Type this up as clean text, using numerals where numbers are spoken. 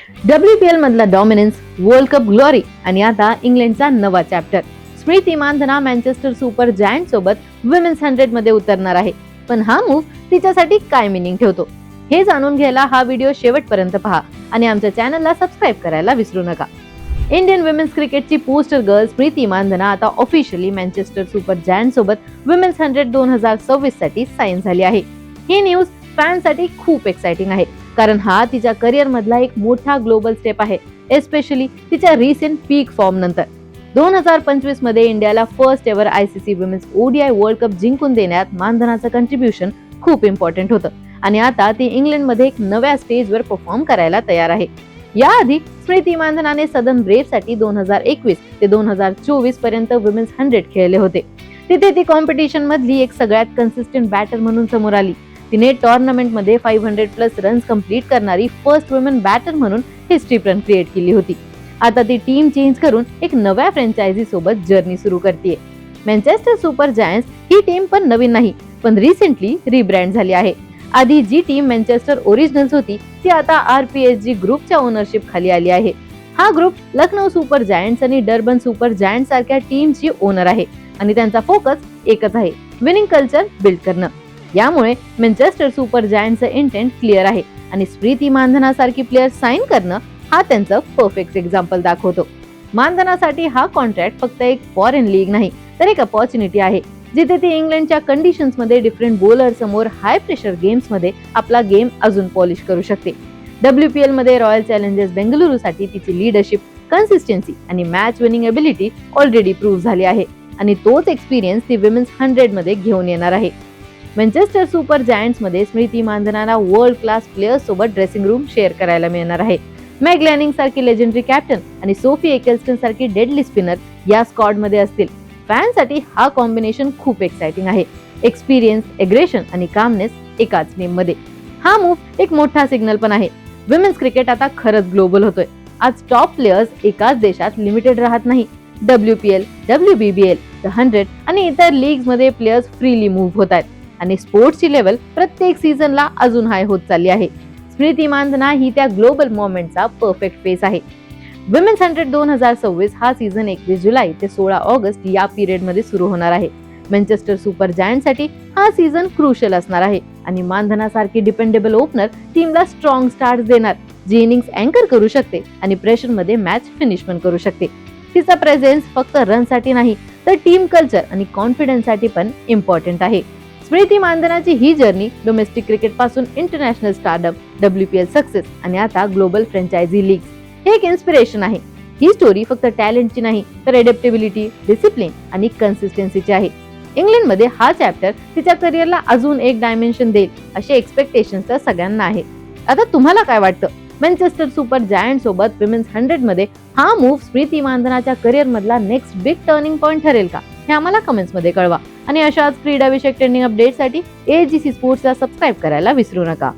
WPL मधला dominance, world cup glory आणि आता इंग्लंडचा नवा chapter. Smriti Mandhana Manchester super giant सोबत विमेन्स 100 मध्ये उतरणार आहे. पण हा मूव्ह तिच्यासाठी काय मिनिंग ठेवतो हे जाणून घ्यायला हा व्हिडिओ शेवटपर्यंत पहा आणि आमच्या चॅनलला सबस्क्राईब करायला विसरू नका. इंडियन विमेन्स क्रिकेटची पोस्टर गर्ल स्मृती मानधना आता ऑफिशियली मँचेस्टर सुपर जायंट सोबत विमेन्स 100 2026 साठी साइन झाली आहे. ही न्यूज फॅनसाठी खूप एक्साइटिंग आहे, कारण हा तिच्या करिअर मधला एक मोठा ग्लोबल स्टेप आहे, एस्पेशली तिच्या रिसेंट पीक फॉर्म नंतर. 2025 मध्ये इंडियाला first ever ICC women's ODI world cup जिंकून देण्यात मानधनाचं कंट्रीब्युशन खूप इम्पॉर्टंट होतं आणि आता ती इंग्लंडमध्ये एक नव्या स्टेजवर परफॉर्म करायला तयार आहे. याआधी स्मृती मानधनाने सदर्न ब्रेव्ह साठी 2021 ते 2024 पर्यंत विमेन्स 100 खेळले होते. तिथे ती कॉम्पिटिशन मधली एक सगळ्यात कन्सिस्टंट बॅटर म्हणून समोर आली. तिने टुर्नामेंट मध्ये 500+ रन्स कंप्लीट करणारी फर्स्ट वुमन बॅटर म्हणून हिस्ट्री पण क्रिएट केली होती. आता ती टीम चेंज करून एक नव्या फ्रँचायझी सोबत जर्नी सुरू करतेय. मँचेस्टर सुपर जायंट्स ही टीम पण नवीन नाही, पण रिसेंटली रिब्रँड झाली आहे. आधी जी टीम मँचेस्टर ओरिजिनल्स होती ती आता RPSG ग्रुपच्या ओनरशिप खाली आली आहे. हा ग्रुप लखनौ सुपर जायंट्स आणि डर्बन सुपर जायंट्स सारख्या टीमची ओनर आहे आणि त्यांचा फोकस एकच आहे, विनिंग कल्चर बिल्ड करणं. यामुळे मँचेस्टर सुपर जायंट्सचं इंटेंट क्लिअर आहे आणि स्मृती मानधना सारखी प्लेयर साइन करणं हा त्यांचं परफेक्ट एक्झाम्पल दाखवतो. मानधनासाठी हा कॉन्ट्रॅक्ट फक्त एक फॉरेन लीग नाही, तर एक अपॉर्च्युनिटी आहे, जिथे ती इंग्लंडच्या कंडिशन्स मध्ये डिफरंट बॉलर समोर हाय प्रेशर गेम्स मध्ये आपला गेम अजून पॉलिश करू शकते. WPL मध्ये रॉयल चॅलेंजर्स बेंगळुरू साठी तिची लीडरशिप, कन्सिस्टन्सी आणि match winning ability already prove झाली आहे आणि तोच एक्सपिरियन्स ती विमेन्स 100 मध्ये घेऊन येणार आहे. मँचेस्टर सुपर जायंट्स मध्ये स्मृती मानधनाला वर्ल्ड क्लास प्लेयर्स सोबत ड्रेसिंग रूम शेअर करायला मिळणार आहे. मॅग लॅनिंग सारखी लेजेंडरी कॅप्टन आणि सोफी एकेल्स्टन सारखी डेडली स्पिनर या स्क्वॉड मध्ये असतील. फॅनसाठी हा कॉम्बिनेशन खूप एक्साइटिंग आहे. एक्सपिरियन्स, एग्रेशन आणि कामनेस एकाच टीम मध्ये. हा मूव्ह एक मोठा सिग्नल पण आहे. विमेन्स क्रिकेट आता खरंच ग्लोबल होतोय. आज टॉप प्लेयर्स एकाच देशात लिमिटेड राहत नाही. WPL, WBBL, द 100 आणि इतर लीग्स मध्ये प्लेयर्स फ्रीली मूव्ह होत आहेत आणि स्पोर्ट्सची लेवल प्रत्येक सीझनला अजून हाय होत चालली आहे. स्मृती मानधना ही त्या ग्लोबल मोमेंटचा परफेक्ट फेस आहे. विमेन्स 100 2026 हा सीझन 21 जुलै ते 16 ऑगस्ट या पिरियड मध्ये सुरू होणार आहे. मँचेस्टर सुपर जायंट साठी हा सीझन क्रुशियल असणार आहे आणि मानधना सारखी डिपेंडेबल ओपनर टीमला स्ट्रॉंग स्टार्ट देणार, जी इनिंग्स अँकर करू शकते आणि प्रेशर मध्ये मॅच फिनिश पण करू शकते. तिचा प्रेझेन्स फक्त रन साठी नाही, तर टीम कल्चर आणि कॉन्फिडन्स साठी पण इम्पॉर्टंट आहे. स्मृती मानधनाची ही जर्नी डोमेस्टिक क्रिकेट पासून इंटरनॅशनल स्टारडम, WPL सक्सेस आणि आता ग्लोबल फ्रँचायझी लीग्स हे एक इन्स्पिरेशन आहे. ही स्टोरी फक्त टॅलेंटची नाही, तर एडॅप्टेबिलिटी, डिसिप्लिन आणि कन्सिस्टन्सीची आहे. इंग्लंडमध्ये हा चॅप्टर तिच्या करिअरला अजून एक डायमेन्शन देईल असे एक्सपेक्टेशन्स तर सगळ्यांना आहे. आता तुम्हाला काय वाटतं? मँचेस्टर सुपर जायंट सोबत विमेन्स 100 मध्ये हा मूव्ह स्मृती मानधनाच्या करिअर मधला नेक्स्ट बिग टर्निंग पॉइंट ठरेल का? हे आम्हाला कमेंट्स मध्ये कळवा आणि अशाच क्रीडा विषयक ट्रेंडिंग अपडेटसाठी AGC स्पोर्ट्सला सबस्क्राईब करायला विसरू नका.